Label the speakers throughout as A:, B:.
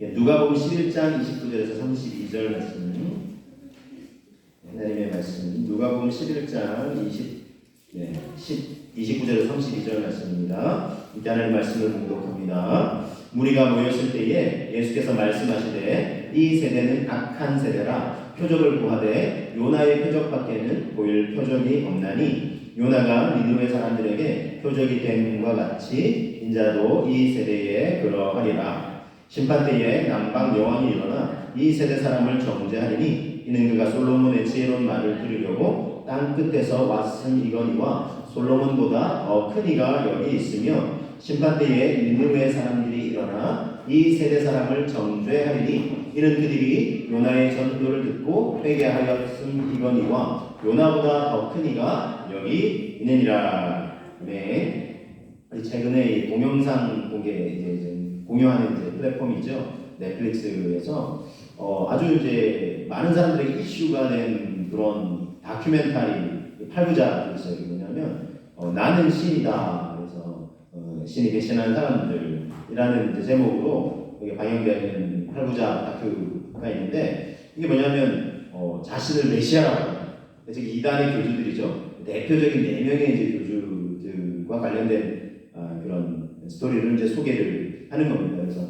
A: 누가복음 11장 29절에서 32절 말씀. 하나님의 말씀. 누가복음 11장 29절에서 32절 말씀입니다. 이때 하나님의 말씀을 공독합니다. 무리가 모였을 때에 예수께서 말씀하시되 이 세대는 악한 세대라 표적을 구하되 요나의 표적밖에는 보일 표적이 없나니 요나가 니느웨 사람들에게 표적이 됨과 같이 인자도 이 세대에 그러하리라. 심판 때에 남방 여왕이 일어나 이 세대 사람을 정죄하리니 이는 그가 솔로몬의 지혜로운 말을 들으려고 땅 끝에서 왔음이거니와 솔로몬보다 더 큰 이가 여기 있으며 심판 때에 니느웨 사람들이 일어나 이 세대 사람을 정죄하리니 이는 그들이 요나의 전도를 듣고 회개하였음이거니와 요나보다 더 큰 이가 여기 있느니라. 네. 최근에 이 동영상 공유하는 플랫폼이죠. 넷플릭스에서 아주 이제 많은 사람들에게 이슈가 된 그런 다큐멘터리 8부작이 있어요. 뭐냐면 나는 신이다. 그래서 신이 배신한 사람들이라는 제목으로 이게 방영되는 8부작 다큐가 있는데 이게 뭐냐면 자신을 메시아라고 합니다. 즉 이단의 교주들이죠. 대표적인 4명의 이제 교주들과 관련된 그런 스토리를 이제 소개를 하는 겁니다. 그래서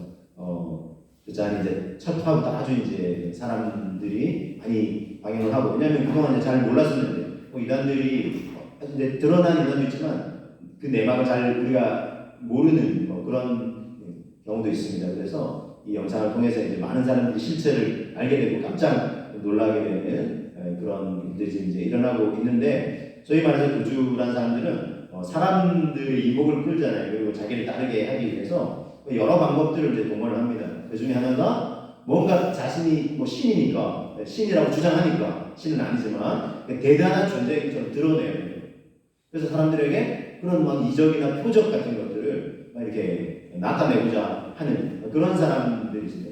A: 이제 첫 화부터 아주 이제 사람들이 많이 방영을 하고, 왜냐하면 그동안 이제 잘 몰랐었는데 이단들이 이제 드러난 이단도 있지만 그 내막을 잘 우리가 모르는 그런 경우도 있습니다. 그래서 이 영상을 통해서 이제 많은 사람들이 실체를 알게 되고 깜짝 놀라게 되는 그런 일들이 이제 일어나고 있는데, 소위 말해서 교주라는 사람들은 사람들의 이목을 끌잖아요. 그리고 자기를 따르게 하기 위해서 여러 방법들을 이제 동원을 합니다. 그 중에 하나가 뭔가 자신이 신이니까, 신이라고 주장하니까, 신은 아니지만 대단한 존재인 것처럼 드러내야 돼요. 그래서 사람들에게 그런 막 이적이나 표적 같은 것들을 막 이렇게 나타내고자 하는 그런 사람들이 있습니다.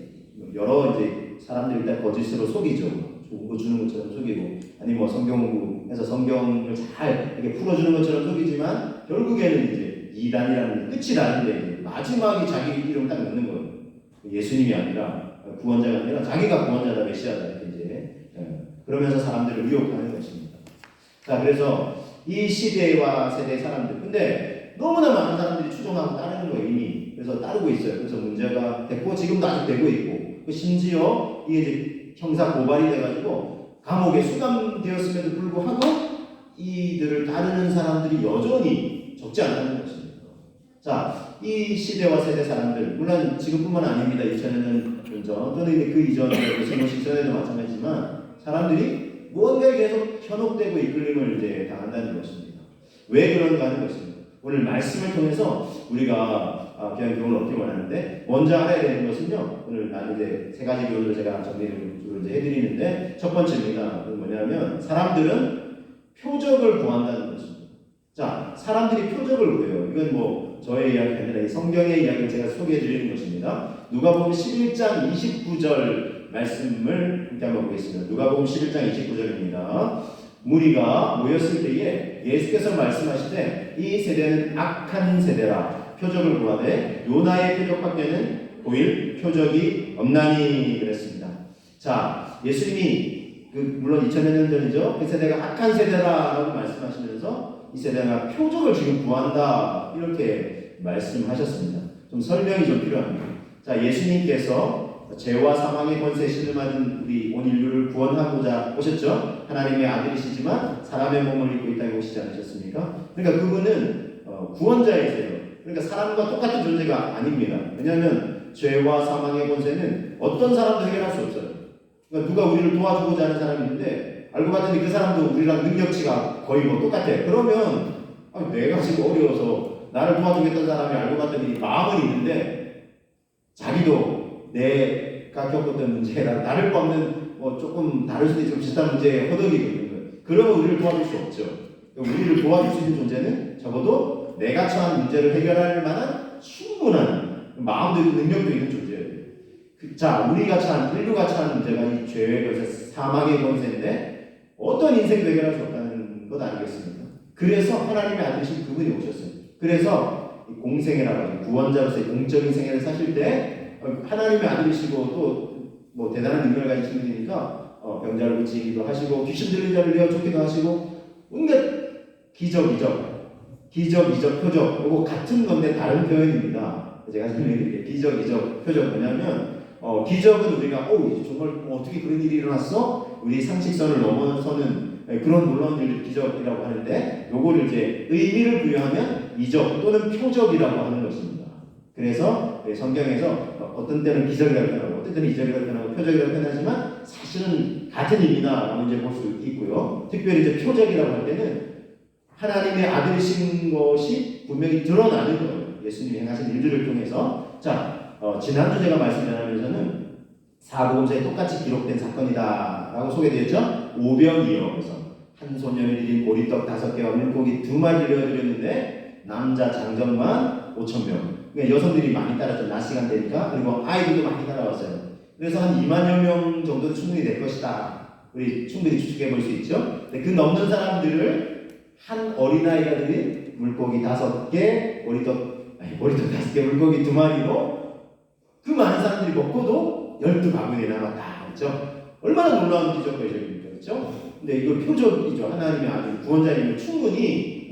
A: 여러 이제 사람들이 일단 거짓으로 속이죠. 좋은 거 주는 것처럼 속이고, 아니 성경 공부해서 성경을 잘 이렇게 풀어주는 것처럼 속이지만 결국에는 이제 이단이라는 끝이 나는데 마지막에 자기 이름 딱 넣는 거예요. 예수님이 아니라, 구원자가 아니라 자기가 구원자다, 메시아다 이렇게 이제 그러면서 사람들을 유혹하는 것입니다. 자, 그래서 이 시대와 세대 사람들, 근데 너무나 많은 사람들이 추종하고 따르는 거예요 이미. 그래서 따르고 있어요. 그래서 문제가 됐고 지금도 아직 되고 있고, 심지어 이게 이제 형사 고발이 돼가지고 감옥에 수감되었음에도 불구하고 이들을 따르는 사람들이 여전히 적지 않다는 것입니다. 자, 이 시대와 세대 사람들, 물론 지금뿐만 아닙니다. 2000년 전 또는 그 이전에 무슨 것이 전에도 마찬가지지만 사람들이 무언가에 계속 현혹되고 이끌림을 이제 당한다는 것입니다. 왜 그런가 하는 것입니다. 오늘 말씀을 통해서 우리가 그냥 교훈을 얻기 원하는데, 먼저 알아야 되는 것은요, 오늘 난 이제 3가지 교훈을 제가 정리를 이제 해드리는데, 첫 번째입니다. 그건 뭐냐면 사람들은 표적을 구한다는 것입니다. 자, 사람들이 표적을 구해요. 이건 저의 이야기가 아니라 성경의 이야기를 제가 소개해 드리는 것입니다. 누가복음 11장 29절 말씀을 함께 한번 보겠습니다. 누가복음 11장 29절입니다. 무리가 모였을 때에 예수께서 말씀하시되 이 세대는 악한 세대라 표적을 구하되 요나의 표적밖에는 보일 표적이 없나니 그랬습니다. 자, 예수님이 물론 2000년 전이죠. 그 세대가 악한 세대라고 말씀하시면서 이 세대가 표적을 지금 구한다 이렇게 말씀하셨습니다. 좀 설명이 좀 필요합니다. 자, 예수님께서 죄와 사망의 권세에 신음하는 우리 온 인류를 구원하고자 오셨죠. 하나님의 아들이시지만 사람의 몸을 입고 이 땅에 오시지 않으셨습니까? 그러니까 그분은 구원자이세요. 그러니까 사람과 똑같은 존재가 아닙니다. 왜냐하면 죄와 사망의 권세는 어떤 사람도 해결할 수 없어요. 그러니까 누가 우리를 도와주고자 하는 사람이 있는데 알고 봤더니 그 사람도 우리랑 능력치가 거의 똑같아. 그러면 내가 지금 어려워서 나를 도와주겠다는 사람이 알고 봤더니 마음은 있는데 자기도 내가 겪었던 문제랑 나를 뽑는 조금 다를 수도 있지만 비슷한 문제에 허덕이고 있는 거예요. 그러면 우리를 도와줄 수 없죠. 우리를 도와줄 수 있는 존재는 적어도 내가 처한 문제를 해결할 만한 충분한 마음도 있고 능력도 있는 존재예요. 자, 우리가 처한, 인류가 처한 문제가 이 죄의 권세, 사망의 권세인데 어떤 인생도 해결할 수 없다는 것 아니겠습니까? 그래서 하나님의 아들이신 그분이 오셨어요. 그래서 공생애라고 하는 구원자로서의 공적인 생애를 사실 때 하나님의 아들이시고 또 뭐 대단한 능력을 가지신 분이니까 병자를 고치기도 하시고 귀신 들린 자를 내어 쫓기도 하시고 온갖 기적 표적 이거 같은 건데 다른 표현입니다. 제가 설명드릴게요. 기적 표적 뭐냐면 기적은 우리가 정말 어떻게 그런 일이 일어났어? 우리 상식선을 넘어서는 그런 놀라운 일을 기적이라고 하는데 요거를 이제 의미를 부여하면 이적 또는 표적이라고 하는 것입니다. 그래서 성경에서 어떤 때는 기적이라고 표현하고 어떤 때는 이적이라고 표현하고 표적이라고 표현하지만 사실은 같은 의미다라고 이제 볼 수 있고요. 특별히 이제 표적이라고 할 때는 하나님의 아들이신 것이 분명히 드러나는 거예요. 예수님이 행하신 일들을 통해서. 자, 지난주 제가 말씀 전하면서는 사복음서에 똑같이 기록된 사건이다라고 소개되었죠. 오병이어에서 한 소년이 드린 보리떡 5개와 물고기 2마리를 드렸는데 남자 장정만 5,000명. 그러니까 여성들이 많이 따랐죠. 낮 시간대니까. 그리고 아이들도 많이 따라왔어요. 그래서 한 2만여 명 정도는 충분히 될 것이다. 우리 충분히 추측해 볼 수 있죠. 그 넘는 사람들을 한 어린아이가 드린 물고기 5개, 보리떡 5개, 물고기 2마리로 그 많은 사람들이 먹고도 12바구니에 남았다. 그렇죠? 얼마나 놀라운 기적과 이적입니까? 그렇죠? 근데 이거 표적이죠. 하나님의 아들 구원자님은 충분히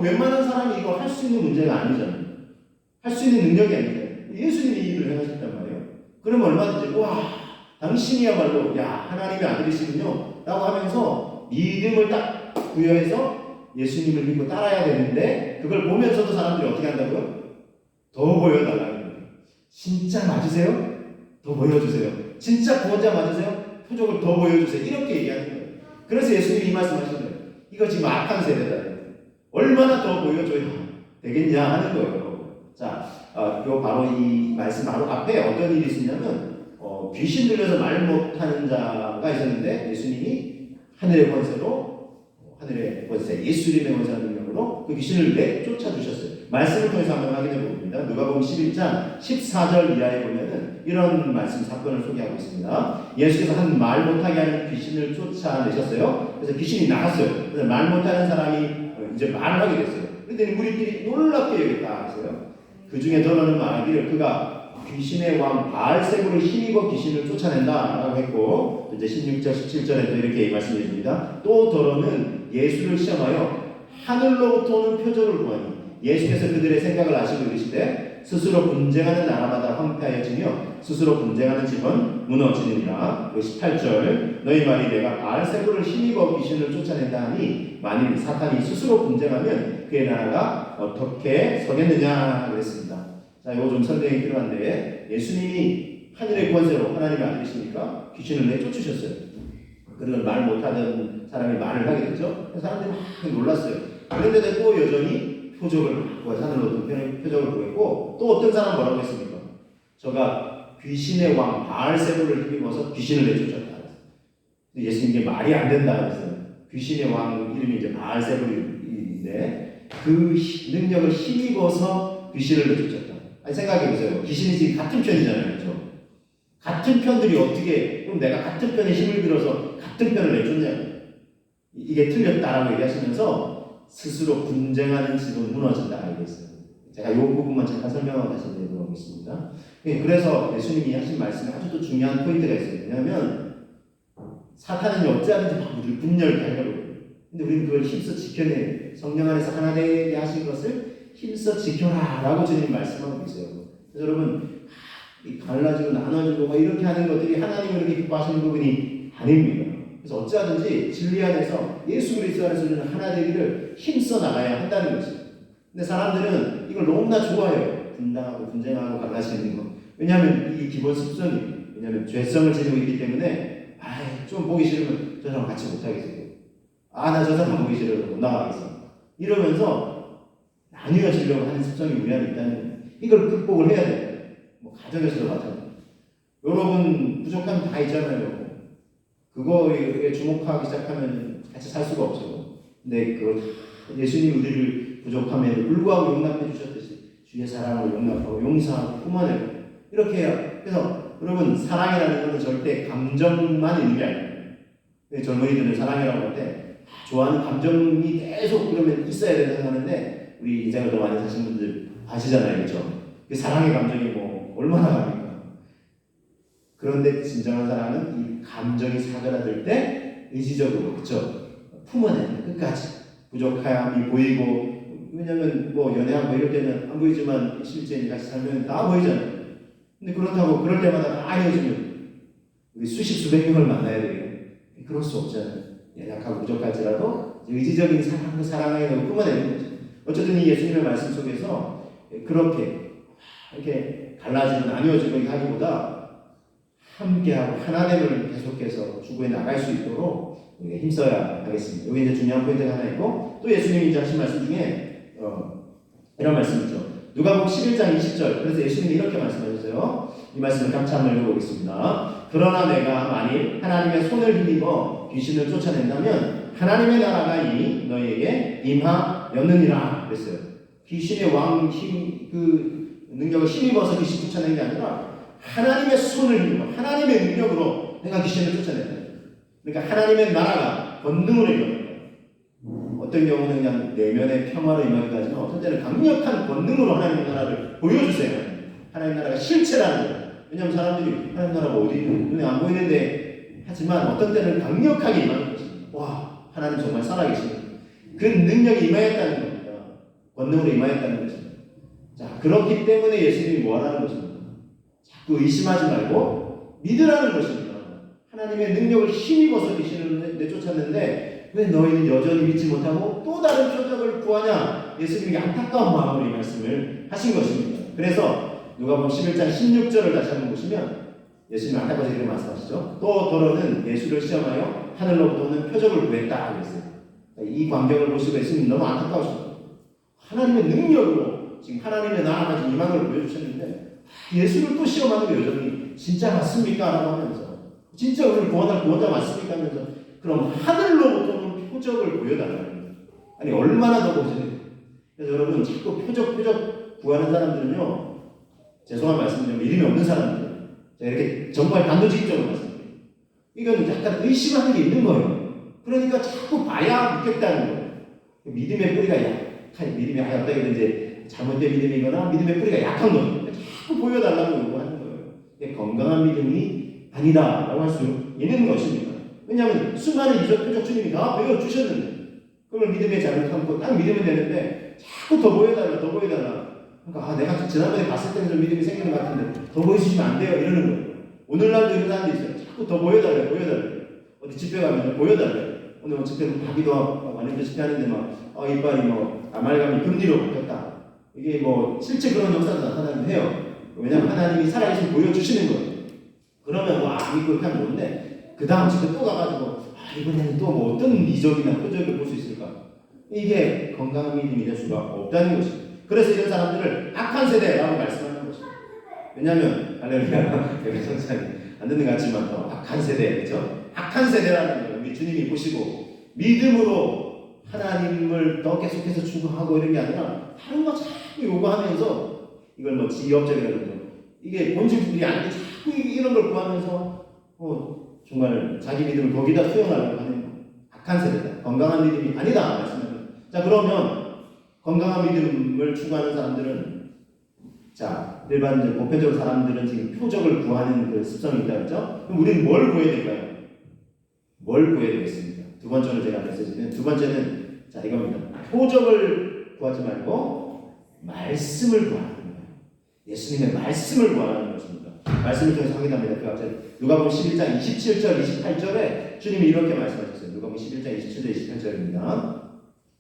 A: 웬만한 사람이 이거 할 수 있는 문제가 아니잖아요. 할 수 있는 능력이 아니잖아요. 예수님이 이 일을 행하셨단 말이에요. 그러면 얼마든지 당신이야말로 하나님의 아들이시군요 라고 하면서 믿음을 딱 부여해서 예수님을 믿고 따라야 되는데 그걸 보면서도 사람들이 어떻게 한다고요? 더 보여달라는 거예요. 진짜 맞으세요? 더 보여주세요. 진짜 구원자 맞으세요? 표적을 더 보여주세요. 이렇게 얘기하는 거예요. 그래서 예수님이 이 말씀 하시는 거예요. 이거 지금 악한 세대다. 얼마나 더 보여줘야 되겠냐 하는 거예요. 자, 요 바로 이 말씀 바로 앞에 어떤 일이 있었냐면 귀신 들려서 말 못하는 자가 있었는데 예수님이 하늘의 권세, 예수님의 권세한 능력으로 그 귀신을 내쫓아 주셨어요. 말씀을 통해서 한번 확인해 봅니다. 누가복음 11장 14절 이하에 보면은 이런 말씀 사건을 소개하고 있습니다. 예수께서 한 말 못하게 하는 귀신을 쫓아내셨어요. 그래서 귀신이 나갔어요. 그래서 말 못하는 사람이 이제 말을 하게 됐어요. 그랬더니 무리들이 놀랍게 여겼다 하세요. 그 중에 더러는 말하기를 그가 귀신의 왕 바알세불을 힘입어 귀신을 쫓아낸다라고 했고 이제 16절 17절에 또 이렇게 말씀해 줍니다. 또 더러는 예수를 시험하여 하늘로부터 오는 표적을 구하니 예수께서 그들의 생각을 아시고 이르시되 스스로 분쟁하는 나라마다 황폐하여지며 스스로 분쟁하는 집은 무너지느니라. 18절 너희 말이 내가 바알세불을 힘입어 귀신을 쫓아낸다 하니 만일 사탄이 스스로 분쟁하면 그의 나라가 어떻게 서겠느냐 그랬습니다. 자, 이거 좀 설명이 필요한데 예수님이 하늘의 권세로 하나님의 아들이시니까 귀신을 내쫓으셨어요. 그런 말 못하던 사람이 말을 하게 되죠. 사람들이 막 놀랐어요. 그런데도 또 여전히 표적을 구해서 하늘로 표적을 구했고 또 어떤 사람 뭐라고 했습니까? 저가 귀신의 왕 바알세불을 힘입어서 귀신을 내쫓았다. 예수님께 말이 안 된다 그랬어요. 귀신의 왕 이름이 이제 바알세불인데 그 능력을 힘입어서 귀신을 내쫓았다. 아니 생각해보세요. 귀신이 지금 같은 편이잖아요. 그렇죠? 같은 편들이 어떻게 그럼 내가 같은 편에 힘을 들어서 같은 편을 내쫓냐. 이게 틀렸다라고 얘기하시면서 스스로 분쟁하는 집은 무너진다 얘기했어요. 제가 이 부분만 잠깐 설명하고 다시 내려오겠습니다. 그래서 예수님이 하신 말씀에 아주 또 중요한 포인트가 있어요. 왜냐하면 사탄은 어찌하든지 막 우리를 분열케 하려고 해요. 근데 우리는 그걸 힘써 지켜내 성령 안에서 하나 되게 하신 것을 힘써 지켜라 라고 주님 말씀하고 있어요. 그래서 여러분 갈라지고 나눠지고 이렇게 하는 것들이 하나님을 이렇게 기뻐하시는 부분이 아닙니다. 그래서 어찌하든지 진리 안에서 예수 그리스도 안에서 우리는 하나 되기를 힘써 나가야 한다는 것이죠. 근데 사람들은 이걸 너무나 좋아해요. 분당하고 분쟁하고 갈라지는 거. 왜냐하면 이 기본 습성이 왜냐하면 죄성을 지니고 있기 때문에 좀 보기 싫으면 저 사람 같이 못하겠어요. 나 저 사람 보기 싫어서 못 나가겠어. 이러면서 나뉘어지려고 하는 습성이 우리 안에 있다는 거예요. 이걸 극복을 해야 돼요. 가정에서도 마찬가지예요. 여러분 부족함이 다 있잖아요. 그거에 주목하기 시작하면 같이 살 수가 없죠. 근데 그걸 예수님 우리를 부족함에도 불구하고 용납해 주셨듯이 주의 사랑으로 용납하고 용서하고 품어내고 이렇게 해요. 그래서 여러분 사랑이라는 것은 절대 감정만 있는 게 아니에요. 젊은이들은 사랑이라고 할 때 좋아하는 감정이 계속 그러면 있어야 된다고 하는데 우리 인생을 더 많이 사신 분들 아시잖아요. 그렇죠? 그 사랑의 감정이 얼마나 갑니까? 그런데 진정한 사랑은 이 감정이 사그라들 때 의지적으로 그쵸? 품어내는 끝까지 부족함이 보이고 왜냐면 뭐 연애하고 이럴 때는 안 보이지만 실제 같이 살면 다 보이잖아요. 근데 그렇다고 그럴 때마다 다 헤어지면 우리 수십 수백 명을 만나야 돼요. 그럴 수 없잖아요. 약하고 부족할지라도 의지적인 사랑을 품어내는 거죠. 어쨌든 이 예수님의 말씀 속에서 그렇게 이렇게 갈라지고 나뉘어지고 하기보다 함께하고 하나됨을 계속해서 추구해 나갈 수 있도록 우리가 힘써야 하겠습니다. 여기 이제 중요한 포인트가 하나 있고 또 예수님이 이제 하신 말씀 중에 이런 말씀이죠. 누가복음 11장 20절. 그래서 예수님이 이렇게 말씀하셨어요. 이 말씀을 같이 한번 읽어보겠습니다. 그러나 내가 만일 하나님의 손을 힘입어 귀신을 쫓아낸다면 하나님의 나라가 이 너희에게 임하였느니라 그랬어요. 귀신의 왕 힘, 그 능력을 힘입어서 귀신 쫓아내는 게 아니라 하나님의 손을 힘입어 하나님의 능력으로 내가 귀신을 쫓아낸다. 그러니까 하나님의 나라가 권능으로 임합니다. 어떤 경우는 그냥 내면의 평화로 임하기도 하지만 어떤 때는 강력한 권능으로 하나님의 나라를 보여주세요. 하나님 나라가 실체라는 거예요. 왜냐하면 사람들이 하나님 나라가 어디 있는 눈에 안 보이는데 하지만 어떤 때는 강력하게 임하는 것입니다. 와 하나님 정말 살아계시는 그 능력이 임하였다는 겁니다. 권능으로 임하였다는 것입니다. 자 그렇기 때문에 예수님이 뭐 하라는 것입니까? 자꾸 의심하지 말고 믿으라는 것입니다. 하나님의 능력을 힘입어서 귀신을 내쫓았는데 왜 너희는 여전히 믿지 못하고 또 다른 표적을 구하냐? 예수님이 안타까운 마음으로 이 말씀을 하신 것입니다. 그래서 누가복음 11장 16절을 다시 한번 보시면 예수님이 안타까워서 이렇게 말씀하시죠. 또 더러는 예수를 시험하여 하늘로부터 오는 표적을 구했다 그랬어요. 이 광경을 보시고 예수님이 너무 안타까우셨어요. 하나님의 능력으로 지금 하나님의 나라가 지금 희망을 보여주셨는데 예수를 또 시험하는 게 여전히 진짜 맞습니까? 라고 하면서 진짜 우리를 구원할 구원자 맞습니까? 하면서 그럼 하늘로부터는 표적을 보여달라는 거예요. 아니 얼마나 더 보세요. 그래서 여러분 자꾸 표적 구하는 사람들은요 죄송한 말씀드리면 믿음이 없는 사람들 제가 이렇게 정말 단도직입적으로 말씀드려요. 이건 약간 의심하는 게 있는 거예요. 그러니까 자꾸 봐야 믿겠다는 거예요. 믿음의 뿌리가 약한 믿음이 어떤 이제 잘못된 믿음이거나 믿음의 뿌리가 약한 거예요. 자꾸 보여달라고 요구하는 거예요. 건강한 믿음이 아니다라고 할 수 있는 것입니다. 왜냐하면 수많은 이적 표적 주님이 다 보여주셨는데 그걸 믿음의 자를 삼고 딱 믿으면 되는데 자꾸 더 보여달라 더 보여달라 그러니까 내가 지난번에 봤을 때는 좀 믿음이 생기는 것 같은데 더 보여주시면 안 돼요 이러는 거예요. 오늘날도 이런 사람들이 있어요. 자꾸 더 보여달래요 어디 집회 가면 보여달래요. 오늘 집회 가기도 하고 완전 집회하는데 막 이빨이 아말감이 금리로 바뀌었다. 이게 실제 그런 역사도 나타나긴 해요. 왜냐하면 하나님이 살아계신 보여주시는 거예요. 그러면 믿고 이렇게 하면 좋은데 그 다음 집에 또 가가지고 이번에는 또 어떤 이적이나 표적을 볼 수 있을까? 이게 건강한 믿음이 될 수가 없다는 것입니다. 그래서 이런 사람들을 악한 세대라고 말씀하는 것입니다. 왜냐하면 할렐루야 여기 성찬이 안 듣는 것 같지만 악한 세대 그렇죠? 악한 세대라는 거예요. 우리 주님이 보시고 믿음으로 하나님을 더 계속해서 추구하고 이런 게 아니라 다른 거 자꾸 요구하면서 이걸 지역적이라든가 이게 본질들이 아닌데 자꾸 이런 걸 구하면서 정말 자기 믿음을 거기다 수용하려고 하는 악한 세대다. 건강한 믿음이 아니다 말씀합니다. 자 그러면 건강한 믿음을 추구하는 사람들은 일반적으로 보편적으로 사람들은 지금 표적을 구하는 그 습성이 있다 그랬죠? 그럼 우리는 뭘 구해야 될까요? 뭘 구해야 되겠습니까? 두 번째로 제가 메시지는 두 번째는 이겁니다. 표적을 구하지 말고 말씀을 구하는 거예요. 예수님의 말씀을 구하는 것입니다. 말씀을 통해서 확인합니다. 그 앞에 누가복음 11장 27절 28절에 주님이 이렇게 말씀하셨어요. 누가복음 11장 27절 28절입니다.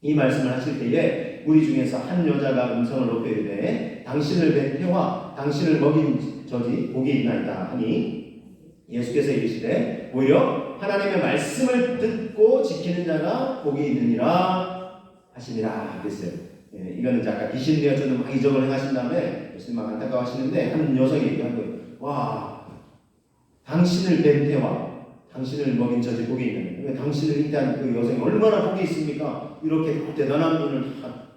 A: 이 말씀을 하실 때에 우리 중에서 한 여자가 음성을 높여 이르되 당신을 뵌 태와 당신을 먹인 저지 복이 있나이다 하니 예수께서 이르시되 오히려 하나님의 말씀을 듣고 지키는 자가 복이 있느니라 하시니라 그랬어요. 이거는 아까 귀신 되어주는 막 이적을 행하신 다음에 예수님 막 안타까워하시는데 한 여성이 얘기한 거예요. 와 당신을 뵌 태와 당신을 먹인 저지 복이 있는 당신을 잉태한 그 여성이 얼마나 복이 있습니까? 이렇게 대단한 분을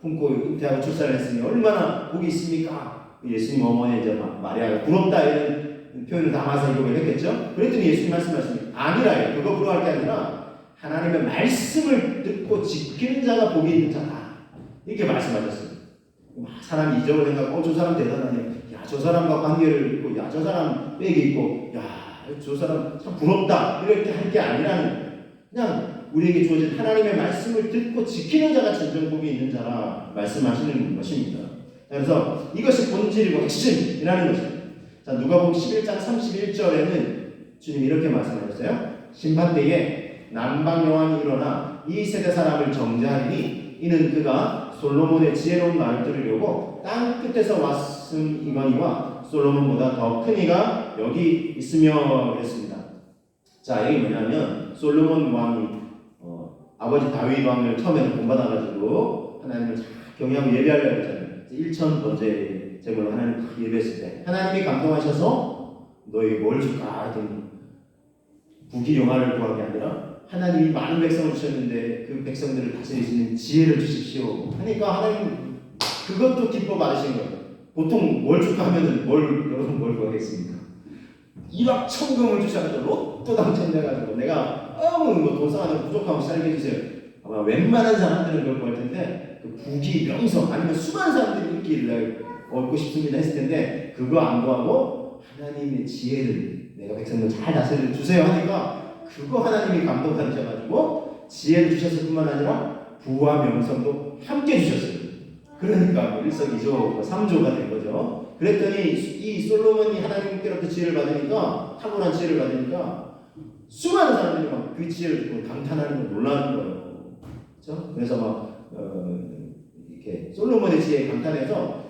A: 품고 잉태하고 출산을 했으니 얼마나 복이 있습니까? 예수님 어머니 이제 마리아가 부럽다 이런 표현을 담아서 이걸 했겠죠? 그랬더니 예수님 말씀하십니다. 아니라요. 그거 부러워할 게 아니라 하나님의 말씀을 듣고 지키는 자가 복이 있는 자다. 이렇게 말씀하셨어요. 사람이 이적을 생각하고 저 사람 대단하네. 야, 저 사람과 관계를 있고 야, 저 사람 빽이 있고 야, 저 사람 참 부럽다 이렇게 할 게 아니라는, 그냥 우리에게 주어진 하나님의 말씀을 듣고 지키는 자가 진정 복이 있는 자라 말씀하시는 것입니다. 그래서 이것이 본질이고 핵심이라는 것입니다. 자, 누가복음 11장 31절에는 주님이 이렇게 말씀하셨어요. 심판때에 남방 여왕이 일어나 이 세대 사람을 정죄하리니 이는 그가 솔로몬의 지혜로운 말을 들으려고 땅 끝에서 왔음이거니와 솔로몬보다 더 큰 이가 여기 있으며 그랬습니다. 자, 여기 뭐냐면 솔로몬 왕이 아버지 다윗 왕을 처음에는 본받아가지고 하나님을 잘 경외하고 예배하려고 했잖아요. 1천 번째 제물로 하나님 예배했을 때 하나님이 감동하셔서 너희 뭘 줄까 했더니 부귀 영화를 구한 게 아니라 하나님이 많은 백성을 주셨는데 그 백성들을 다스릴 수 있는 지혜를 주십시오. 그러니까 하나님 그것도 기뻐 받으신 거예요. 보통 뭘 줄까 하면은 여러분 뭘 구하겠습니까? 1억 천금을 주셔가지고 로또 당첨돼가지고 내가 뭐 돈 쌓아서 부족하면 살게 해주세요. 아마 웬만한 사람들은 그걸 구할 텐데 그 부귀 명성 아니면 수많은 사람들이 인기를 얻고 싶습니다 했을 텐데 그거 안 구하고 하나님의 지혜를 내가 백성들 잘 다스려 주세요 하니까 그거 하나님이 감동받으셔가지고 지혜를 주셨을 뿐만 아니라 부와 명성도 함께 주셨어요. 그러니까 일석이조 3조가 된 거죠. 그랬더니 이 솔로몬이 하나님께로부터 지혜를 받으니까 탁월한 지혜를 받으니까 수많은 사람들이 막 그 지혜를 듣고 감탄하는 걸 놀라는 거예요. 그렇죠? 그래서 막 이렇게 솔로몬의 지혜에 감탄해서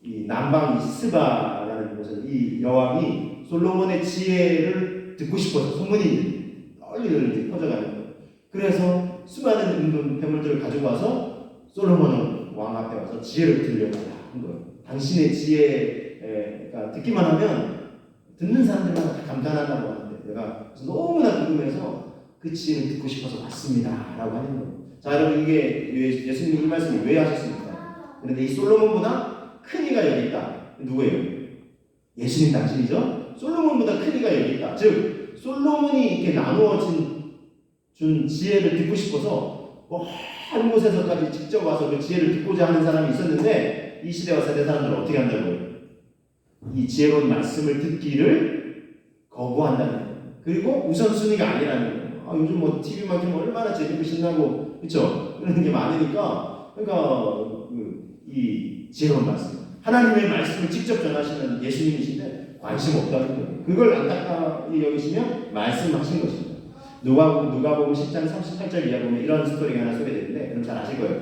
A: 이 남방 이스바라는 곳은 이 여왕이 솔로몬의 지혜를 듣고 싶어서 소문이 널리 퍼져가는 거예요. 그래서 수많은 은금 패물들을 가지고 와서 솔로몬은 왕 앞에 와서 지혜를 들으려고 한 거예요. 당신의 지혜가 듣기만 하면 듣는 사람들마다 다 감탄한다고 하는데 내가 너무나 궁금해서 그 지혜를 듣고 싶어서 왔습니다 라고 하는 거예요. 자, 여러분 이게 예수님이 이 말씀을 왜 하셨습니까? 그런데 이 솔로몬보다 큰 이가 여기 있다. 누구예요? 예수님 당신이죠? 솔로몬보다 큰 이가 여기 있다. 즉 솔로몬이 이렇게 준 지혜를 듣고 싶어서 한 곳에서까지 직접 와서 그 지혜를 듣고자 하는 사람이 있었는데 이 시대와 세대 사람들은 어떻게 한다고요? 이 지혜로운 말씀을 듣기를 거부한다는 거예요. 그리고 우선순위가 아니라는 거예요. 요즘 뭐 TV만 켜면 얼마나 재밌고 신나고 그렇죠? 그런 게 많으니까 그러니까 이 지혜로운 말씀 하나님의 말씀을 직접 전하시는 예수님이신데 관심 없다는 거예요. 그걸 안타깝게 여기시면 말씀하신 것입니다. 누가복음 10장 38절 이하 보면 이런 스토리가 하나 소개되는데 그럼 잘 아실 거예요.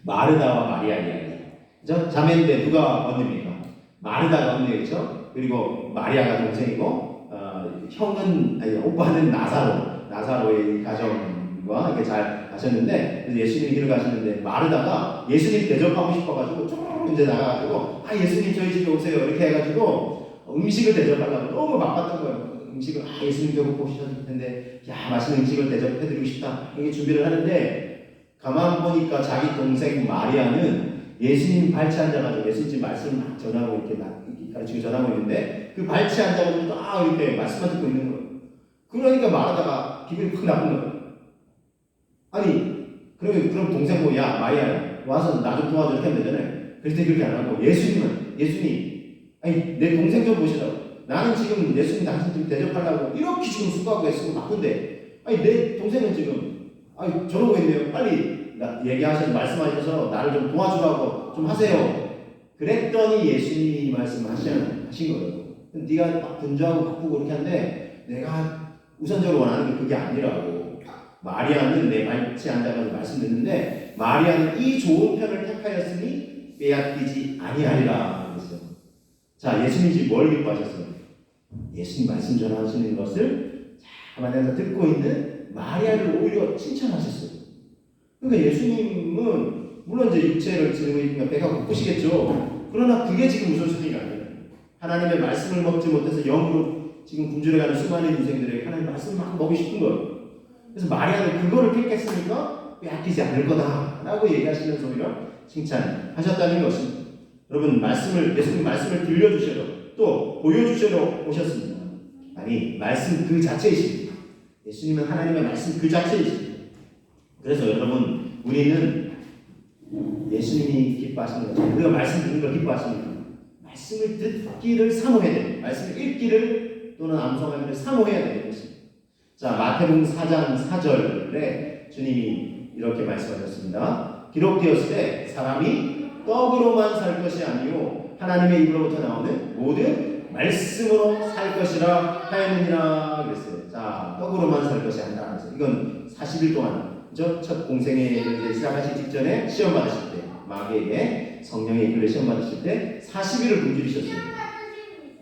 A: 마르다와 마리아 이야기. 그죠? 자매인데 누가 언니입니까? 마르다가 언니겠죠? 그리고 마리아가 동생이고 오빠는 나사로의 가정과 이렇게 잘 가셨는데 예수님이 길을 가시는데 마르다가 예수님 대접하고 싶어가지고 쭉 이제 나가가지고 예수님 저희 집에 오세요 이렇게 해가지고 음식을 대접하려고 너무 바빴던 거예요. 음식을 예수님 배고프셨을 텐데 맛있는 음식을 대접해드리고 싶다 이렇게 준비를 하는데 가만 보니까 자기 동생 마리아는 예수님 발치 앉아가지고 예수님 말씀을 막 전하고 이렇게 가르치고 전하고 있는데 그 발치 앉아가지고 딱 이렇게 말씀만 듣고 있는 거예요. 그러니까 말하다가 기분이 확 나쁜 거예요. 아니 그럼 동생 야 마리아야 와서 나 좀 도와줘 이렇게 하면 되잖아요. 그랬더니 그렇게 안 하고 예수님 아니 내 동생 좀 보시라고. 나는 지금 예수님 당신 좀 대접하려고 이렇게 지금 수고하고 애쓰고 바쁜데 내 동생은 지금 저러고 있네요. 빨리 얘기하셔서 말씀하셔서 나를 좀 도와주라고 좀 하세요. 그랬더니 예수님이 말씀하신 거예요. 네가 막 분주하고 바쁘고 그렇게 하는데 내가 우선적으로 원하는 게 그게 아니라고. 마리아는 내 발치 앉아가지고 말씀 듣는데 마리아는 이 좋은 편을 택하였으니 빼앗기지 아니하리라 그랬어요. 자, 예수님이 지금 뭘 기뻐하셨어요? 예수님 말씀 전하시는 것을 가만히 듣고 있는 마리아를 오히려 칭찬하셨어요. 그러니까 예수님은 물론 이제 육체를 지니고 있으니까 배가 고프시겠죠. 그러나 그게 지금 우선순위가 아니에요. 하나님의 말씀을 먹지 못해서 영으로 지금 굶주려가는 수많은 인생들에게 하나님 말씀을 막 먹고 싶은 거예요. 그래서 마리아는 그거를 택했으니까 빼앗기지 않을 거다라고 얘기하시면서 오히려 칭찬하셨다는 것입니다. 여러분 예수님 말씀을 들려주셔도 또 보여주셔도 오셨습니다. 아니 말씀 그 자체이십니다. 예수님은 하나님의 말씀 그 자체이십니다. 그래서 여러분 우리는 예수님이 기뻐하시는 거죠. 우리가 말씀 듣는 걸 기뻐하십니다. 말씀을 듣기를 사모해야 돼요. 말씀을 읽기를 또는 암송하기를 사모해야 되는 것입니다. 자, 마태복음 4장 4절에 주님이 이렇게 말씀하셨습니다. 기록되었을 때 사람이 떡으로만 살 것이 아니요 하나님의 입으로부터 나오는 모든 말씀으로 살 것이라 하였느니라 그랬어요. 자, 떡으로만 살 것이 아니라 그래서 이건 40일 동안 첫 공생에 시작하시기 직전에 시험 받으실 때 마귀에게 성령의 이끌려 시험 받으실 때 40일을 굶주리셨어요.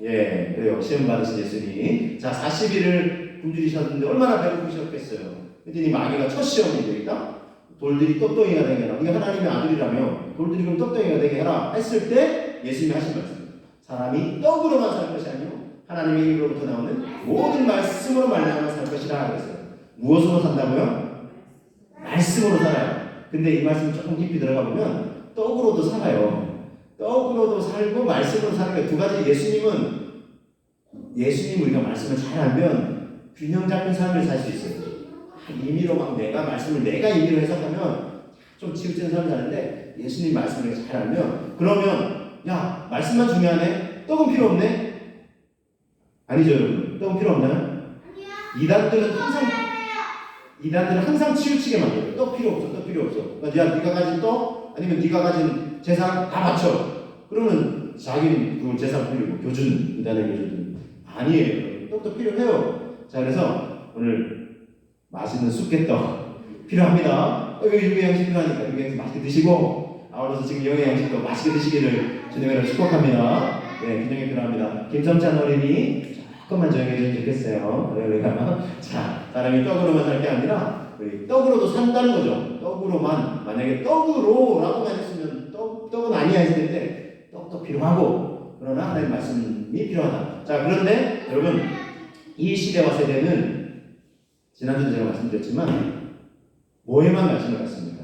A: 예, 그래요. 시험 받으신 예수님. 자, 40일을 굶주리셨는데 얼마나 배고프셨겠어요. 그랬더니 마귀가 첫 시험이 되니까 돌들이 떡덩이가 되게 해라. 네가 하나님의 아들이라며 돌들이 그럼 떡덩이가 되게 해라 했을 때 예수님이 하신 말씀. 사람이 떡으로만 살 것이 아니요 하나님의 입으로부터 나오는 모든 말씀으로 말미암아 살 것이라 그랬어요. 무엇으로 산다고요? 말씀으로 살아요. 근데 이 말씀 조금 깊이 들어가 보면 떡으로도 살아요. 떡으로도 살고 말씀으로 사는 게 두 가지. 예수님 우리가 말씀을 잘 알면 균형 잡힌 삶을 살 수 있어요. 임의로 막 내가 임의로 해석하면 좀 치우치는 사람이 사는데 예수님 말씀을 잘 알면 그러면 야 말씀만 중요하네. 떡은 필요 없네. 아니죠 여러분. 떡은 필요 없나요? 이단들은 항상 치우치게 만들어요. 떡 필요 없어. 떡 필요 없어. 그러니까 야 네가 가진 떡 아니면 네가 가진 재산 다 바쳐. 그러면 자기는 그 재산 필요고 이단의 교주는 아니에요. 떡도 필요해요. 자 그래서 오늘 맛있는 쑥개떡 필요합니다. 육의 양식 필요하니까 육의 양식 맛있게 드시고 아울러서 지금 영의 양식도 맛있게 드시기를 주님으로 축복합니다. 네, 균형이 필요합니다. 김성찬 어린이 조금만 조용히 해주면 좋겠어요. 우리가 자 사람이 떡으로만 살 게 아니라 우리 떡으로도 산다는 거죠. 떡으로만 만약에 떡으로라고만 했으면 떡은 아니야 했을 텐데 떡도 필요하고 그러나 하나님 말씀이 필요하다. 자 그런데 여러분 이 시대와 세대는 지난주도 제가 말씀드렸지만 뭐에만 관심을 갖습니까?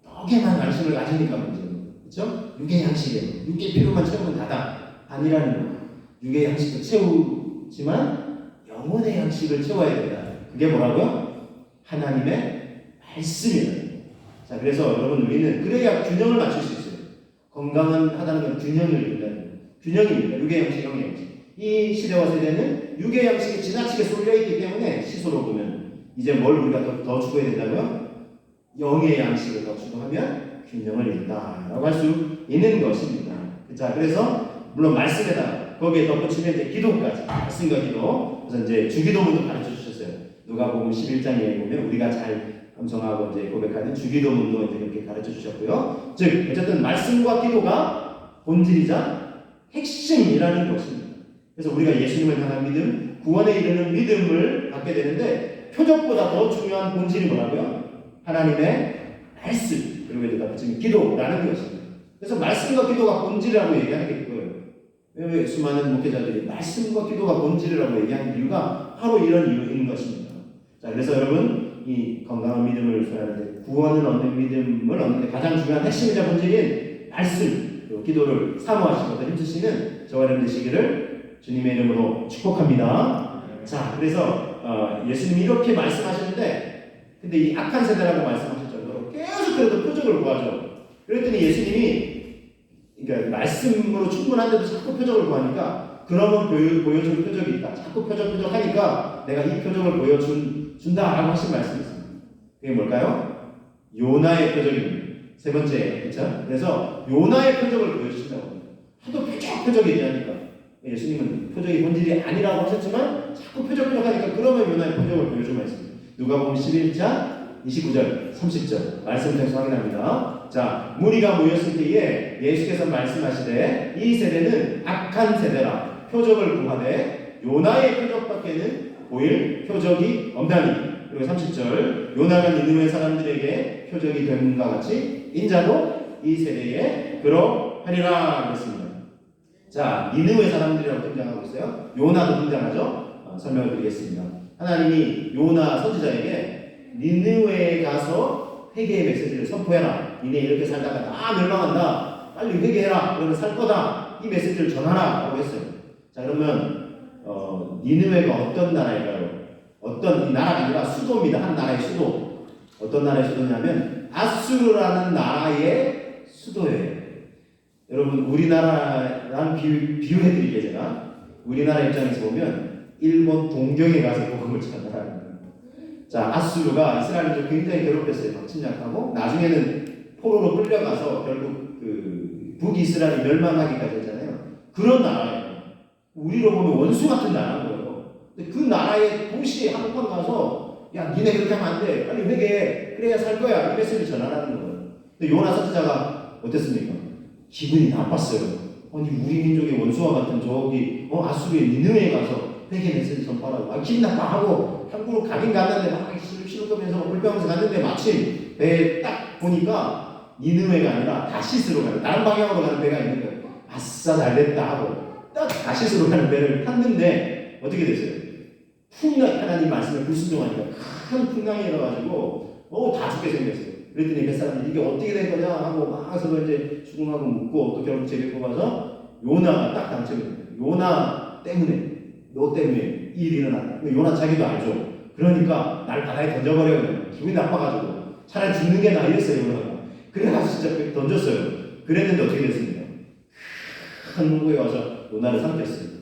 A: 떡에만 관심을 가지니까 문제예요. 그렇죠? 육의 양식에 육의 필요만 채우면 다다 아니라는 거예요. 육의 양식도 채우지만 영혼의 양식을 채워야 된다. 그게 뭐라고요? 하나님의 말씀이에요. 자 그래서 여러분 우리는 그래야 균형을 맞출 수 있어요. 건강하다는 건 균형을 이룬다는 거예요. 균형입니다. 육의 양식, 영의 양식. 이 시대와 세대는 육의 양식이 지나치게 쏠려있기 때문에 시소로 보면 이제 뭘 우리가 더 추구해야 된다고요? 영의 양식을 더 추구하면 균형을 이룬다라고 할 수 있는 것입니다. 자 그래서 물론 말씀에다가 거기에 덧붙이면 이제 기도까지 말씀과 기도 그래서 이제 주기도문도 가르쳐 주셨어요. 누가복음 11장에 보면 우리가 잘 감성하고 이제 고백하는 주기도문도 이제 이렇게 가르쳐 주셨고요. 즉 어쨌든 말씀과 기도가 본질이자 핵심이라는 것입니다. 그래서 우리가 예수님을 향한 믿음, 구원에 이르는 믿음을 갖게 되는데 표적보다 더 중요한 본질이 뭐라고요? 하나님의 말씀 그리고 이제 덧붙이면 기도라는 것입니다. 그래서 말씀과 기도가 본질이라고 얘기하는 게 그거예요. 왜 수많은 목회자들이 말씀과 기도가 본질이라고 얘기하는 이유가 바로 이런 이유인 것입니다. 자, 그래서 여러분 이 건강한 믿음을 소유하는데 구원을 얻는 믿음을 얻는데 가장 중요한 핵심이자 본질인 말씀 그리고 기도를 사모하시고 더 힘쓰시는 저와 여러분 되시기를 주님의 이름으로 축복합니다. 자, 그래서 예수님이 이렇게 말씀하셨는데 근데 이 악한 세대라고 말씀하실 정도로 계속 그래도 표적을 구하죠. 그랬더니 예수님이 그러니까 말씀으로 충분한데도 자꾸 표적을 구하니까 그러면 보여줄 표적이 있다. 자꾸 표적하니까 내가 이 표적을 보여준다라고 하신 말씀이 있습니다. 그게 뭘까요? 요나의 표적입니다. 세 번째, 그렇죠? 그래서 요나의 표적을 보여주신다고 합니다. 하도 표적 얘기하니까 예수님은 표적이 본질이 아니라고 하셨지만 자꾸 표적하니까 그러면 요나의 표적을 보여주고 있습니다. 누가복음 11장 29절, 30절 말씀 통해서 확인합니다. 자, 무리가 모였을 때에 예수께서 말씀하시되 이 세대는 악한 세대라 표적을 구하되 요나의 표적밖에는 보일 표적이 없나니. 그리고 30절 요나가 니느웨 사람들에게 표적이 됨과 같이 인자도 이 세대에 그러하리라 그랬습니다. 자, 니느웨 사람들이라고 등장하고 있어요. 요나도 등장하죠. 설명을 드리겠습니다. 하나님이 요나 선지자에게 니느웨에 가서 회개의 메시지를 선포해라. 니네 이렇게 살다가 다 멸망한다. 빨리 회개해라. 그러면 살 거다. 이 메시지를 전하라. 라고 했어요. 자, 그러면 니느웨가 어떤 나라일까요? 어떤 나라가 아니라 수도입니다. 한 나라의 수도. 어떤 나라의 수도냐면 아수르라는 나라의 수도예요. 여러분 우리나라랑 비유해드릴게요. 제가 우리나라 입장에서 보면 일본 동경에 가서 복음을 전하라는 거예요. 자, 아수르가 이스라엘을 굉장히 괴롭혔어요. 침략하고 나중에는 포로로 끌려가서 결국 그 북이스라엘이 멸망하기까지 했잖아요. 그런 나라예요. 우리로 보면 원수 같은 나라인 거예요. 근데 그 나라의 도시에 한번 가서 야, 니네 그렇게 하면 안 돼. 빨리 회개해. 그래야 살 거야. 이 메시지를 전하라는 거예요. 근데 요나 선지자가 어땠습니까? 기분이 나빴어요. 아니 우리 민족의 원수와 같은 저기 아수르의 니느웨에 가서 회개 메시지 전파라고 기분 나빠하고 한국으로 가긴 갔는데 막 시루시루거면서 불평하면서 갔는데 마침 배에 딱 보니까 니느웨가 아니라 다시스로 가는 다른 방향으로 가는 배가 있는 거예요. 아싸 잘됐다 하고 딱 다시스로 가는 배를 탔는데 어떻게 됐어요? 풍랑 하나님 말씀을 불순종하니까 큰 풍랑이 일어가지고 다 죽게 생겼어요. 그랬더니 몇 사람들이 이게 어떻게 된 거냐 하고 막 서로 이제 죽음하고 묻고 또 결국 제비 뽑아서 요나가 딱 당첨이 돼요. 요나 때문에 너 때문에 이 일이 일어났다. 요나 자기도 알죠. 그러니까 날 바다에 던져버려요. 기분이 나빠가지고 차라리 죽는 게 나아 이랬어요. 요나가. 그래가지고 진짜 던졌어요. 그랬는데 어떻게 됐습니까? 큰 물고기 와서 요나를 삼켰어요.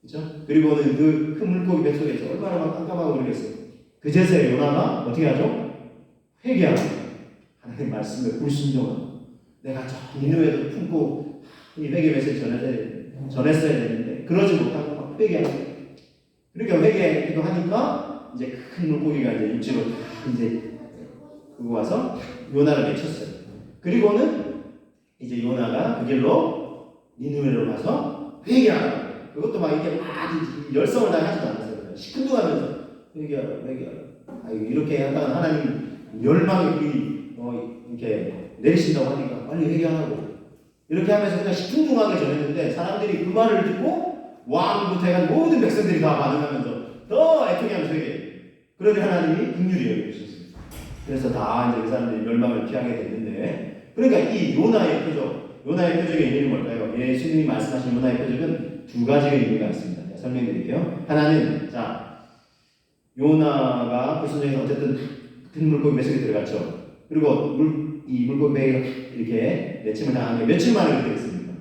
A: 그죠? 그리고는 그 큰 물고기 뱃속에서 얼마나 막 깜깜하고 그러겠어요. 그제서야 요나가 어떻게 하죠? 회개하고 하나님 말씀을 불순종하고 내가 저 니느웨도 품고 이 회개 메시지 전했어야 되는데 그러지 못하고 막 회개하고 그러니까 회개기도 하니까 이제 큰 물고기가 이제 육지로 이제 그거 와서 요나를 내쳤어요. 그리고는 이제 요나가 그 길로 니느웨로 가서 회개하고 그것도 막 이렇게 아주 열성을 다하지도 않았어요. 시큰둥하면서 회개하라. 이렇게 하다가 하나님 멸망의 불이 이렇게 내리신다고 하니까 빨리 회개하라고 이렇게 하면서 그냥 시큰둥하게 전했는데 사람들이 그 말을 듣고 왕부터 해가지고 모든 백성들이 다 반응하면서 더 애통해하면서 회개해요. 그러니 하나님이 긍휼히 여기셨어요. 그래서 다 이제 그 사람들이 멸망을 피하게 됐는데 그러니까 이 요나의 표적의 의미는 뭘까요? 예수님이 말씀하신 요나의 표적은 두 가지의 의미가 있습니다. 설명드릴게요. 하나는 요나가 불순종해서 어쨌든 큰 물고기 뱃속에 들어갔죠. 그리고 이 물고기 배가 이렇게 내침을 당한 게 며칠 만에 그렇게 됐습니까?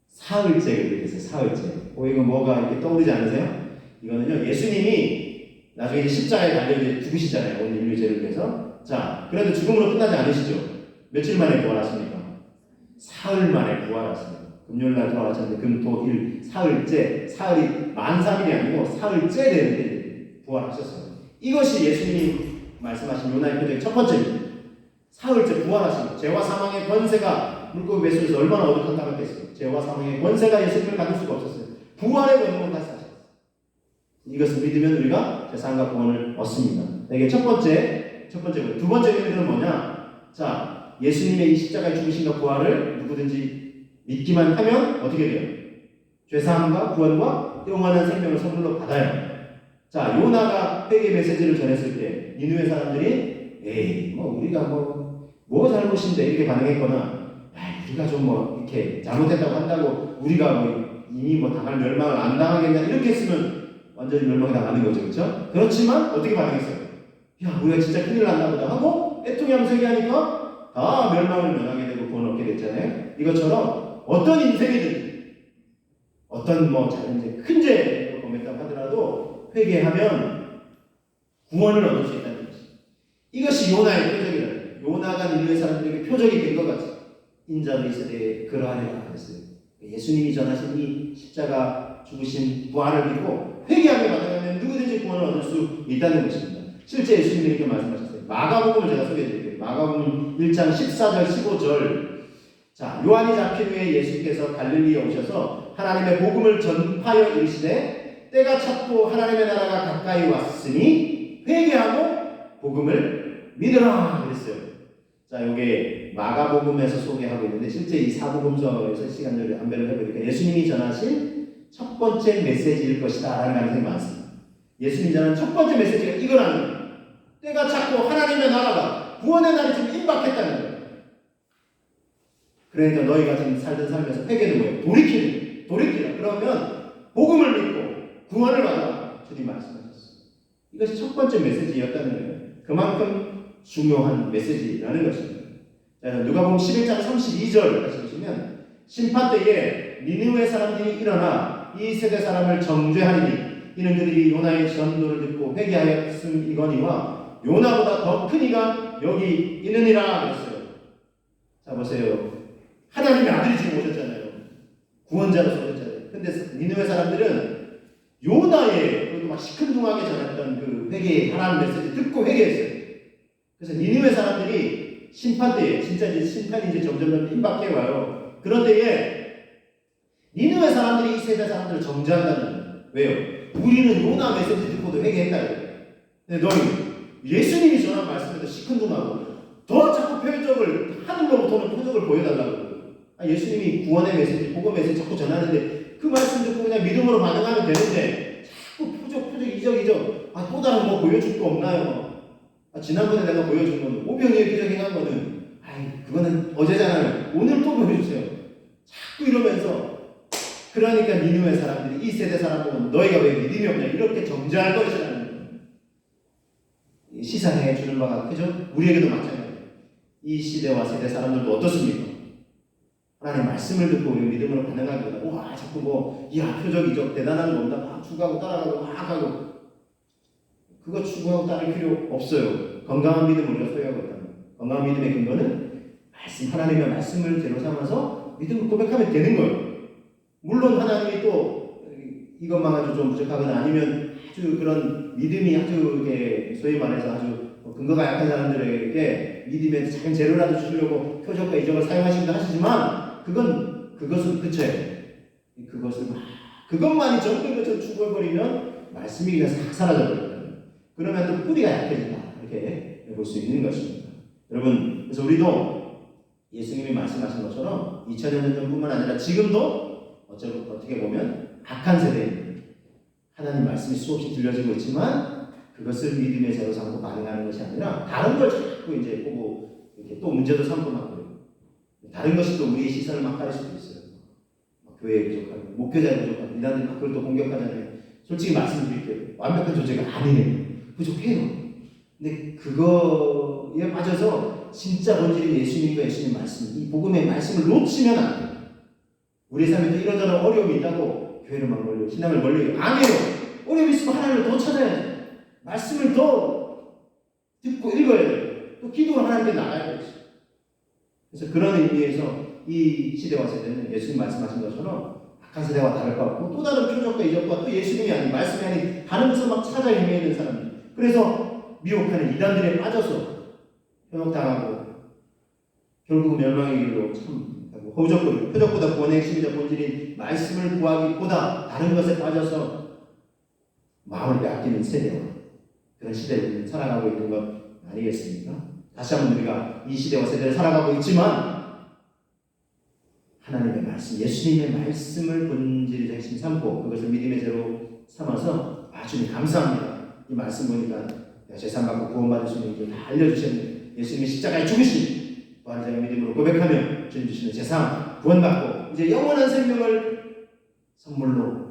A: 사흘째 그렇게 됐어요. 사흘째. 이거 뭐가 이렇게 떠오르지 않으세요? 이거는요 예수님이 나중에 이제 십자가에 달려 이제 죽으시잖아요. 온 인류 죄를 위해서. 자, 그래도 죽음으로 끝나지 않으시죠? 며칠 만에 부활하십니까? 사흘 만에 부활하십니다. 금요일날 부활하셨는데 금토일 사흘째, 사흘이 만삼일이 아니고 사흘째 되는데 부활하셨어요. 이것이 예수님이 말씀하신 요나의 표적의 첫 번째입니다. 사흘째 부활하신 죄와 사망의 권세가 물고기 뱃속에서 얼마나 어둑한다겠어요. 죄와 사망의 권세가 예수님을 가둘 수가 없었어요. 부활의 권능을 다시 하셨어요. 이것을 믿으면 우리가 세상과 구원을 얻습니다. 이게 첫 번째고요. 두 번째 의미는 뭐냐? 자, 예수님의 이 십자가의 죽으심과 부활을 누구든지 믿기만 하면 어떻게 돼요? 죄사함과 구원과 영원한 생명을 선물로 받아요. 자, 요나가 회개 메시지를 전했을 때 니느웨 사람들이 에이 우리가 뭐 잘못인데 이렇게 반응했거나 우리가 좀 이렇게 잘못했다고 한다고 우리가 이미 당할 멸망을 안 당하겠냐 이렇게 했으면 완전히 멸망이 당하는 거죠. 그렇죠? 그렇지만 어떻게 반응했어요? 야 우리가 진짜 큰일 났나 보다 하고 애통하면서 얘기하니까 다 멸망을 면하게 되고 구원을 얻게 됐잖아요. 이것처럼 어떤 인생이든 어떤 이제 큰 죄를 범했다고 하더라도 회개하면 구원을 얻을 수 있다는 것입니다. 이것이 요나의 표적이다. 요나가 니느웨 사람들에게 표적이 된 것 같아요. 인자도 이 세대에 그러하리라 그랬어요. 예수님이 전하신 이 십자가 죽으신 부활을 믿고 회개하며 받아가면 누구든지 구원을 얻을 수 있다는 것입니다. 실제 예수님이 이렇게 말씀하셨어요. 마가복음을 제가 소개해드릴게요. 마가복음 1장 14절 15절. 자, 요한이 잡힌 후에 예수께서 갈릴리에 오셔서 하나님의 복음을 전파하여 이르시되 때가 찼고 하나님의 나라가 가까이 왔으니 회개하고 복음을 믿으라 그랬어요. 자, 이게 마가복음에서 소개하고 있는데 실제 이 사복음서에서 시간을 안배를 해보니까 예수님이 전하신 첫 번째 메시지일 것이다 라는 가능성이 많습니다. 예수님이 전하는 첫 번째 메시지가 이거라는 거예요. 때가 찼고 하나님의 나라가 구원의 날이 지금 임박했다는 거예요. 그러니까 너희가 지금 살던 삶에서 회개는 뭐예요? 돌이키라. 그러면 복음을 믿고 구원을 받아라. 주님 말씀하셨어요. 이것이 첫 번째 메시지였다는 거예요. 그만큼 중요한 메시지라는 것입니다. 자, 누가복음 11장 32절 다시 보시면 심판 때에 니느웨 사람들이 일어나 내가 이 세대 사람을 정죄하리니 이는 그들이 요나의 전도를 듣고 회개하였음이거니와 요나보다 더 큰 이가 여기 있느니라 그랬어요. 자 보세요. 하나님의 아들이 지금 오셨잖아요. 구원자로서 오셨잖아요. 근데 니느웨 사람들은 요나의 그리고 막 시큰둥하게 전했던 그 회개의 하나님 메시지 듣고 회개했어요. 그래서 니느웨 사람들이 심판 때에 진짜 이제 심판이 이제 점점 임박해 와요. 그런 때에 니느웨 사람들이 이 세대 사람들을 정죄한다는 왜요? 우리는 요나 메시지 듣고도 회개했다. 근데 너희 예수님이 전한 말씀에도 시큰둥하고 더 자꾸 표적을 하늘로부터는 표적을 보여달라고. 예수님이 구원의 메시지, 복음 메시지 자꾸 전하는데 그 말씀 듣고 그냥 믿음으로 반응하면 되는데 자꾸 표적 이적 또 다른 뭐 보여줄 거 없나요? 지난번에 내가 보여준 거는 오병이의 기적 행한 거는 그거는 어제잖아요. 오늘 또 보여주세요. 자꾸 이러면서 그러니까 니느웨 사람들이 이 세대 사람들은 너희가 왜 믿음이 없냐 이렇게 정죄할 것이라는 시사해 주는 바가 크죠? 우리에게도 마찬가지예요. 이 시대와 세대 사람들도 어떻습니까? 하나님 말씀을 듣고 우리 믿음으로 반응하기보다 와 자꾸 표적 이적 대단한 겁니다. 막 추구하고 따라가고 막 하고 그거 추구하고 따를 필요 없어요. 건강한 믿음을 우리가 소유하고 있다면 건강한 믿음의 근거는 말씀 하나님의 말씀을 제로 삼아서 믿음을 고백하면 되는 거예요. 물론 하나님이 또 이것만 가지고 좀 부족하거나 아니면 아주 그런 믿음이 아주 이게 소위 말해서 아주 근거가 약한 사람들에게 믿음의 작은 재료라도 주려고 표적과 이적을 사용하시기도 하시지만 그것은 그쳐요. 그것만이 전부 것처럼 추구해버리면 말씀이 그냥 싹 사라져버립니다. 그러면 또 뿌리가 약해진다. 이렇게 볼 수 있는 것입니다. 여러분, 그래서 우리도 예수님이 말씀하신 것처럼 2000년 전뿐만 아니라 지금도 어떻게 보면 악한 세대입니다. 하나님 말씀이 수없이 들려지고 있지만 그것을 믿음의 제로 삼고 반응하는 것이 아니라 다른 걸 자꾸 이제 보고 이렇게 또 문제도 삼고 막 그래요. 다른 것이 또 우리의 시선을 막 가릴 수도 있어요. 교회에 부족하고 목회자에 부족하고 이단들이 막 그걸 또 공격하잖아요. 솔직히 말씀드릴게요. 완벽한 존재가 아니에요. 부족해요. 근데 그거에 빠져서 진짜 본질인 예수님과 예수님 말씀, 이 복음의 말씀을 놓치면 안 돼요. 우리 삶에 또 이런저런 어려움이 있다고 교회를 막 멀리요. 신앙을 멀리요. 아니에요. 어려움이 있으면 하나님을 더 찾아야 돼요. 말씀을 더 듣고 읽어야 돼요. 또 기도를 하나님께 나가야 돼요. 그래서 그런 의미에서 이 시대와 세대는 예수님 말씀하신 것처럼 악한 세대와 다를 것 같고 또 다른 표적과 이적과 또 예수님이 아닌 말씀이 아닌 다른 것을 막 찾아 헤매는 사람들. 그래서 미혹하는 이단들에 빠져서 현혹당하고 결국 멸망의 길로 참 허우적거리고 표적보다 구원의 핵심이자 본질인 말씀을 구하기보다 다른 것에 빠져서 마음을 빼앗기는 세대와 그런 시대를 살아가고 있는 것 아니겠습니까? 다시 한번 우리가 이 시대와 세대를 살아가고 있지만 하나님의 말씀, 예수님의 말씀을 본질의 핵심 삼고 그것을 믿음의 제로 삼아서 주님 감사합니다. 이 말씀 보니까 재산받고 구원받을 수 있는 길 다 알려주셨는데 예수님이 십자가에 죽으신 부활자의 믿음으로 고백하며 주님 주시는 재산 구원받고 이제 영원한 생명을 선물로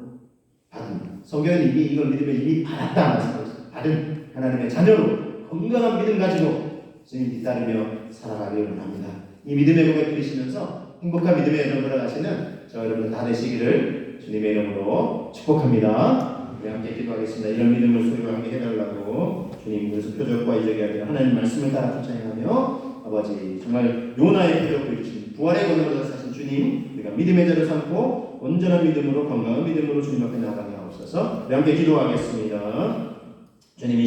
A: 받은 성경은 이미 이걸 믿으면 이미 받았다 받은 하나님의 자녀로 건강한 믿음 가지고 주님 뒤따르며 살아가기를 원합니다. 이 믿음의 고백 들으시면서 행복한 믿음의 여정 걸어가시는 저 여러분 다 되시기를 주님의 이름으로 축복합니다. 우리 함께 기도하겠습니다. 이런 믿음을 소유하게 해달라고 주님 그래서 표적과 이적이 아니라 하나님 말씀을 따라 쫓아가며 아버지 정말 요나의 표적 보여주신 부활의 권능으로 사신 주님 우리가 믿음의 자를 삼고 온전한 믿음으로 건강한 믿음으로 주님 앞에 나아가게 하옵소서. 우리 함께 기도하겠습니다. 주님이